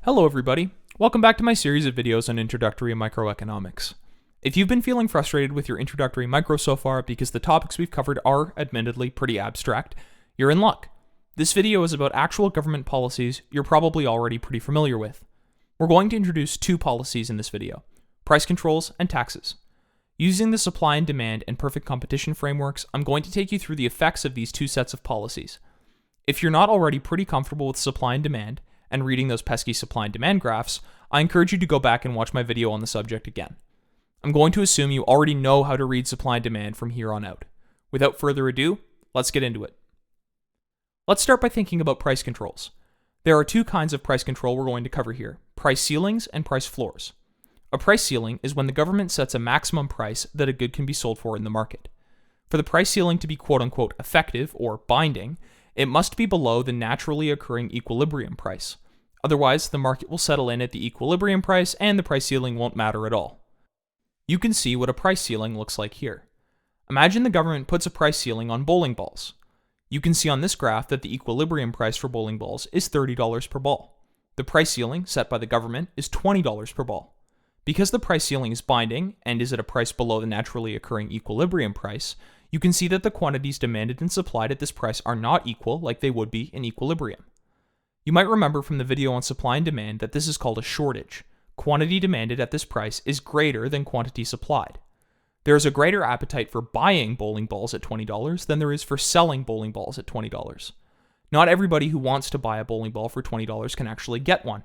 Hello everybody, welcome back to my series of videos on introductory microeconomics. If you've been feeling frustrated with your introductory micro so far because the topics we've covered are, admittedly, pretty abstract, you're in luck. This video is about actual government policies you're probably already pretty familiar with. We're going to introduce two policies in this video, price controls and taxes. Using the supply and demand and perfect competition frameworks, I'm going to take you through the effects of these two sets of policies. If you're not already pretty comfortable with supply and demand, and reading those pesky supply and demand graphs, I encourage you to go back and watch my video on the subject again. I'm going to assume you already know how to read supply and demand from here on out. Without further ado, let's get into it. Let's start by thinking about price controls. There are two kinds of price control we're going to cover here, price ceilings and price floors. A price ceiling is when the government sets a maximum price that a good can be sold for in the market. For the price ceiling to be quote-unquote effective or binding, it must be below the naturally occurring equilibrium price. Otherwise, the market will settle in at the equilibrium price and the price ceiling won't matter at all. You can see what a price ceiling looks like here. Imagine the government puts a price ceiling on bowling balls. You can see on this graph that the equilibrium price for bowling balls is $30 per ball. The price ceiling set by the government is $20 per ball. Because the price ceiling is binding and is at a price below the naturally occurring equilibrium price, you can see that the quantities demanded and supplied at this price are not equal like they would be in equilibrium. You might remember from the video on supply and demand that this is called a shortage. Quantity demanded at this price is greater than quantity supplied. There is a greater appetite for buying bowling balls at $20 than there is for selling bowling balls at $20. Not everybody who wants to buy a bowling ball for $20 can actually get one.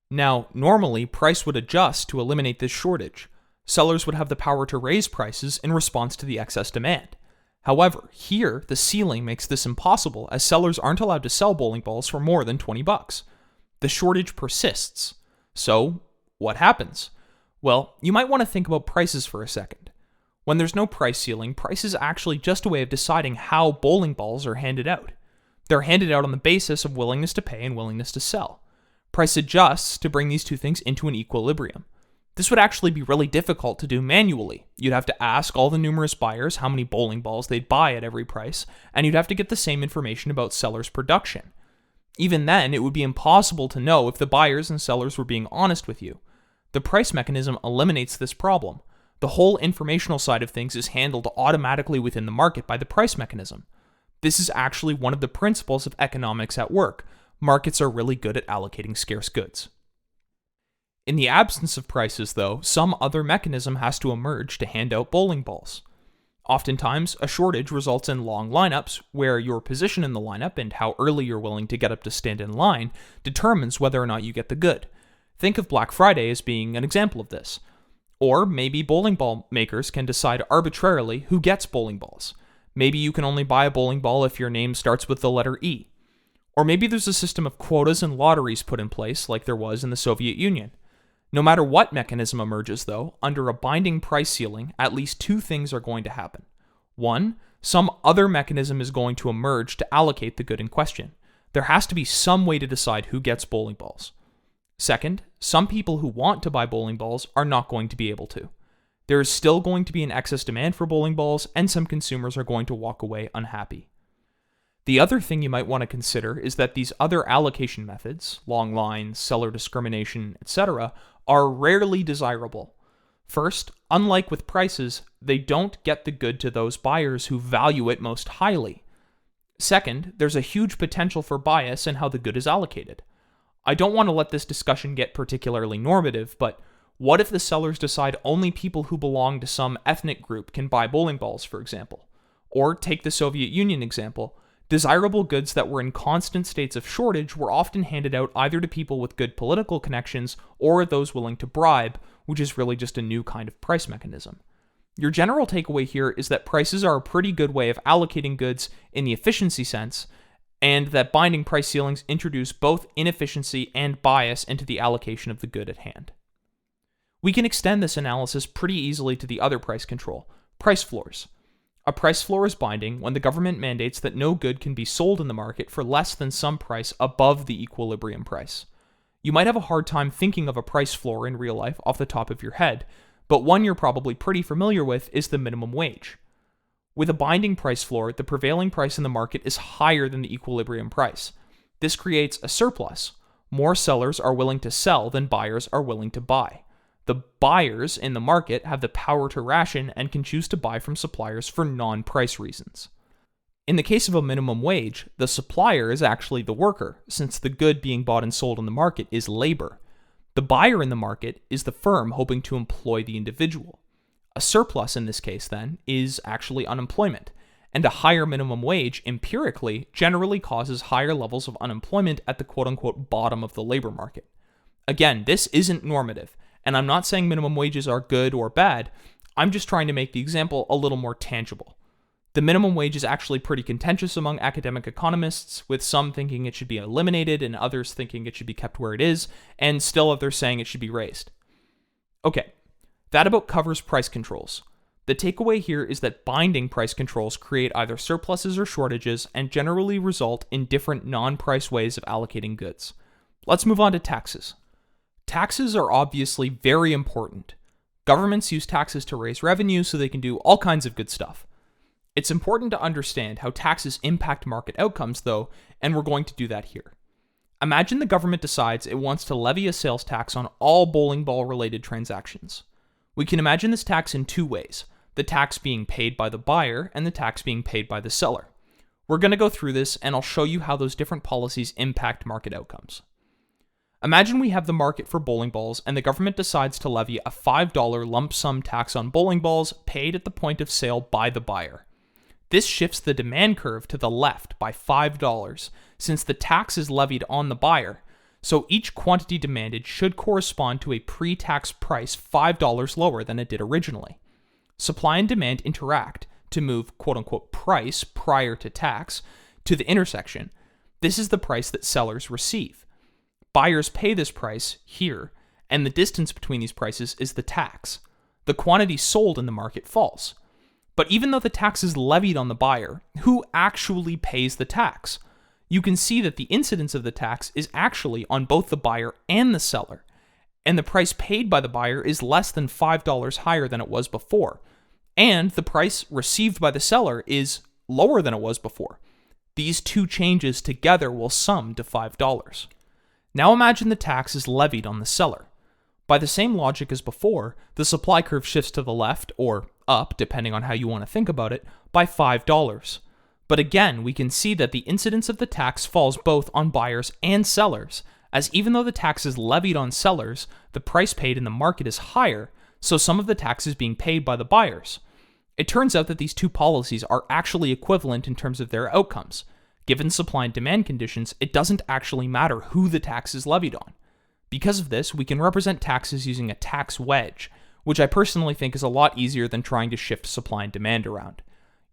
Now, normally, price would adjust to eliminate this shortage. Sellers would have the power to raise prices in response to the excess demand. However, here, the ceiling makes this impossible as sellers aren't allowed to sell bowling balls for more than $20. The shortage persists. So, what happens? Well, you might want to think about prices for a second. When there's no price ceiling, price is actually just a way of deciding how bowling balls are handed out. They're handed out on the basis of willingness to pay and willingness to sell. Price adjusts to bring these two things into an equilibrium. This would actually be really difficult to do manually. You'd have to ask all the numerous buyers how many bowling balls they'd buy at every price, and you'd have to get the same information about sellers' production. Even then, it would be impossible to know if the buyers and sellers were being honest with you. The price mechanism eliminates this problem. The whole informational side of things is handled automatically within the market by the price mechanism. This is actually one of the principles of economics at work. Markets are really good at allocating scarce goods. In the absence of prices, though, some other mechanism has to emerge to hand out bowling balls. Oftentimes, a shortage results in long lineups, where your position in the lineup and how early you're willing to get up to stand in line determines whether or not you get the good. Think of Black Friday as being an example of this. Or maybe bowling ball makers can decide arbitrarily who gets bowling balls. Maybe you can only buy a bowling ball if your name starts with the letter E. Or maybe there's a system of quotas and lotteries put in place like there was in the Soviet Union. No matter what mechanism emerges, though, under a binding price ceiling, at least two things are going to happen. One, some other mechanism is going to emerge to allocate the good in question. There has to be some way to decide who gets bowling balls. Second, some people who want to buy bowling balls are not going to be able to. There is still going to be an excess demand for bowling balls, and some consumers are going to walk away unhappy. The other thing you might want to consider is that these other allocation methods, long lines, seller discrimination, etc., are rarely desirable. First, unlike with prices, they don't get the good to those buyers who value it most highly. Second, there's a huge potential for bias in how the good is allocated. I don't want to let this discussion get particularly normative, but what if the sellers decide only people who belong to some ethnic group can buy bowling balls, for example? Or take the Soviet Union example. Desirable goods that were in constant states of shortage were often handed out either to people with good political connections or those willing to bribe, which is really just a new kind of price mechanism. Your general takeaway here is that prices are a pretty good way of allocating goods in the efficiency sense, and that binding price ceilings introduce both inefficiency and bias into the allocation of the good at hand. We can extend this analysis pretty easily to the other price control, price floors. A price floor is binding when the government mandates that no good can be sold in the market for less than some price above the equilibrium price. You might have a hard time thinking of a price floor in real life off the top of your head, but one you're probably pretty familiar with is the minimum wage. With a binding price floor, the prevailing price in the market is higher than the equilibrium price. This creates a surplus. more sellers are willing to sell than buyers are willing to buy. The buyers in the market have the power to ration and can choose to buy from suppliers for non-price reasons. In the case of a minimum wage, the supplier is actually the worker, since the good being bought and sold in the market is labor. The buyer in the market is the firm hoping to employ the individual. A surplus in this case, then, is actually unemployment, and a higher minimum wage, empirically, generally causes higher levels of unemployment at the quote-unquote bottom of the labor market. Again, this isn't normative, and I'm not saying minimum wages are good or bad, I'm just trying to make the example a little more tangible. The minimum wage is actually pretty contentious among academic economists, with some thinking it should be eliminated and others thinking it should be kept where it is, and still others saying it should be raised. Okay, that about covers price controls. The takeaway here is that binding price controls create either surpluses or shortages and generally result in different non-price ways of allocating goods. Let's move on to taxes. Taxes are obviously very important. Governments use taxes to raise revenue so they can do all kinds of good stuff. It's important to understand how taxes impact market outcomes, though, and we're going to do that here. Imagine the government decides it wants to levy a sales tax on all bowling ball-related transactions. We can imagine this tax in two ways, the tax being paid by the buyer and the tax being paid by the seller. We're going to go through this, and I'll show you how those different policies impact market outcomes. Imagine we have the market for bowling balls, and the government decides to levy a $5 lump sum tax on bowling balls paid at the point of sale by the buyer. This shifts the demand curve to the left by $5, since the tax is levied on the buyer, so each quantity demanded should correspond to a pre-tax price $5 lower than it did originally. Supply and demand interact to move quote-unquote price prior to tax to the intersection. This is the price that sellers receive. Buyers pay this price here, and the distance between these prices is the tax. The quantity sold in the market falls. But even though the tax is levied on the buyer, who actually pays the tax? You can see that the incidence of the tax is actually on both the buyer and the seller, and the price paid by the buyer is less than $5 higher than it was before, and the price received by the seller is lower than it was before. These two changes together will sum to $5. Now imagine the tax is levied on the seller. By the same logic as before, the supply curve shifts to the left, or up, depending on how you want to think about it, by $5. But again, we can see that the incidence of the tax falls both on buyers and sellers, as even though the tax is levied on sellers, the price paid in the market is higher, so some of the tax is being paid by the buyers. It turns out that these two policies are actually equivalent in terms of their outcomes. Given supply and demand conditions, it doesn't actually matter who the tax is levied on. Because of this, we can represent taxes using a tax wedge, which I personally think is a lot easier than trying to shift supply and demand around.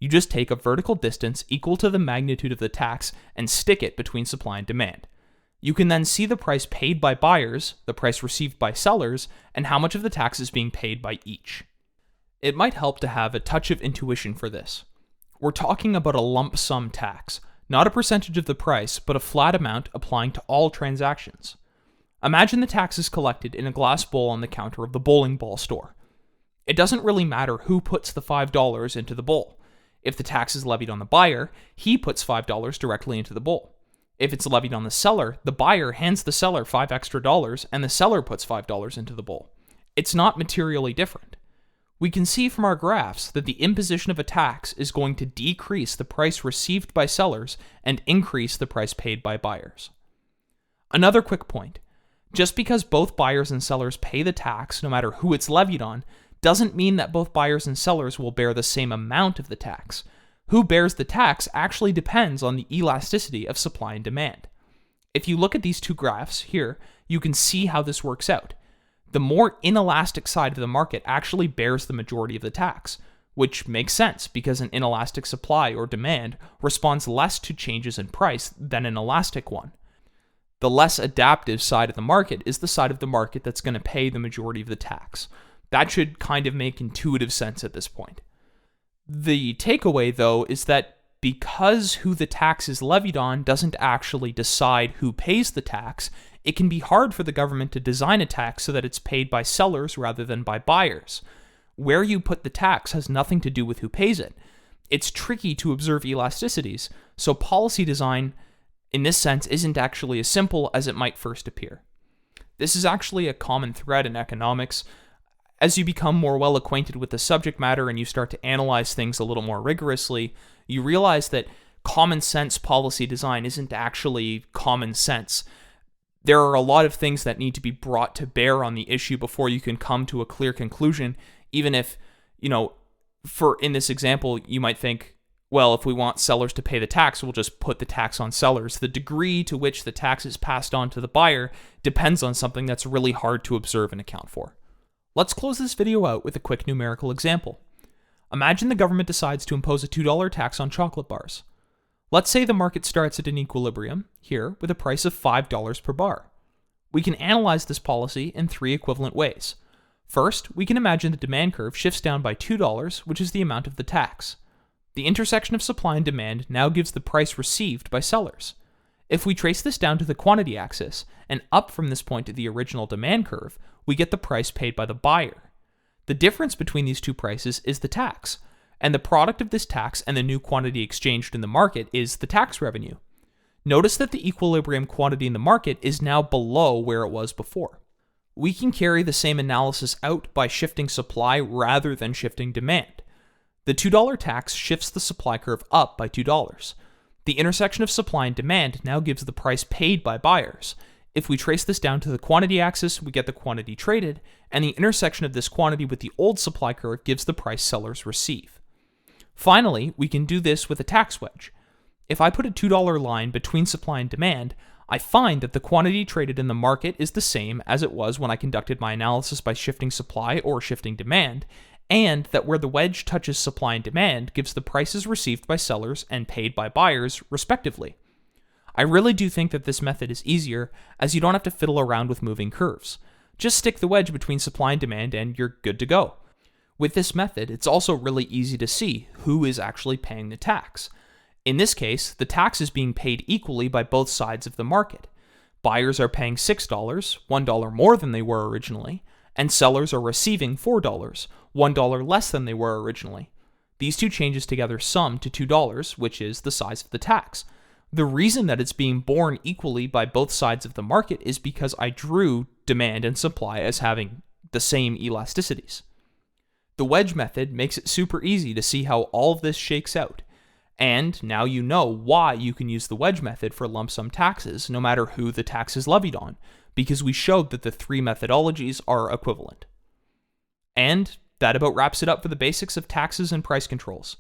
You just take a vertical distance equal to the magnitude of the tax and stick it between supply and demand. You can then see the price paid by buyers, the price received by sellers, and how much of the tax is being paid by each. It might help to have a touch of intuition for this. We're talking about a lump sum tax, not a percentage of the price, but a flat amount applying to all transactions. Imagine the tax is collected in a glass bowl on the counter of the bowling ball store. It doesn't really matter who puts the $5 into the bowl. If the tax is levied on the buyer, he puts $5 directly into the bowl. If it's levied on the seller, the buyer hands the seller $5 extra, and the seller puts $5 into the bowl. It's not materially different. We can see from our graphs that the imposition of a tax is going to decrease the price received by sellers and increase the price paid by buyers. Another quick point. Just because both buyers and sellers pay the tax, no matter who it's levied on, doesn't mean that both buyers and sellers will bear the same amount of the tax. Who bears the tax actually depends on the elasticity of supply and demand. If you look at these two graphs here, you can see how this works out. The more inelastic side of the market actually bears the majority of the tax, which makes sense because an inelastic supply or demand responds less to changes in price than an elastic one. The less adaptive side of the market is the side of the market that's going to pay the majority of the tax. That should kind of make intuitive sense at this point. The takeaway, though, is that because who the tax is levied on doesn't actually decide who pays the tax, it can be hard for the government to design a tax so that it's paid by sellers rather than by buyers. Where you put the tax has nothing to do with who pays it. It's tricky to observe elasticities, so policy design in this sense isn't actually as simple as it might first appear. This is actually a common thread in economics. As you become more well acquainted with the subject matter and you start to analyze things a little more rigorously, you realize that common sense policy design isn't actually common sense. There are a lot of things that need to be brought to bear on the issue before you can come to a clear conclusion, even if, in this example, you might think, well, if we want sellers to pay the tax, we'll just put the tax on sellers. The degree to which the tax is passed on to the buyer depends on something that's really hard to observe and account for. Let's close this video out with a quick numerical example. Imagine the government decides to impose a $2 tax on chocolate bars. Let's say the market starts at an equilibrium, here, with a price of $5 per bar. We can analyze this policy in 3 equivalent ways. First, we can imagine the demand curve shifts down by $2, which is the amount of the tax. The intersection of supply and demand now gives the price received by sellers. If we trace this down to the quantity axis, and up from this point to the original demand curve, we get the price paid by the buyer. The difference between these two prices is the tax, and the product of this tax and the new quantity exchanged in the market is the tax revenue. Notice that the equilibrium quantity in the market is now below where it was before. We can carry the same analysis out by shifting supply rather than shifting demand. The $2 tax shifts the supply curve up by $2. The intersection of supply and demand now gives the price paid by buyers. If we trace this down to the quantity axis, we get the quantity traded, and the intersection of this quantity with the old supply curve gives the price sellers receive. Finally, we can do this with a tax wedge. If I put a $2 line between supply and demand, I find that the quantity traded in the market is the same as it was when I conducted my analysis by shifting supply or shifting demand, and that where the wedge touches supply and demand gives the prices received by sellers and paid by buyers, respectively. I really do think that this method is easier, as you don't have to fiddle around with moving curves. Just stick the wedge between supply and demand and you're good to go. With this method, it's also really easy to see who is actually paying the tax. In this case, the tax is being paid equally by both sides of the market. Buyers are paying $6, $1 more than they were originally, and sellers are receiving $4, $1 less than they were originally. These two changes together sum to $2, which is the size of the tax. The reason that it's being borne equally by both sides of the market is because I drew demand and supply as having the same elasticities. The wedge method makes it super easy to see how all of this shakes out. And now you know why you can use the wedge method for lump sum taxes, no matter who the tax is levied on, because we showed that the 3 methodologies are equivalent. And that about wraps it up for the basics of taxes and price controls.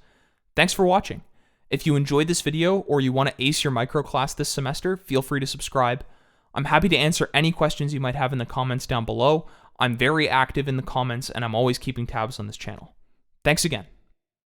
Thanks for watching. If you enjoyed this video or you want to ace your micro class this semester, feel free to subscribe. I'm happy to answer any questions you might have in the comments down below. I'm very active in the comments and I'm always keeping tabs on this channel. Thanks again.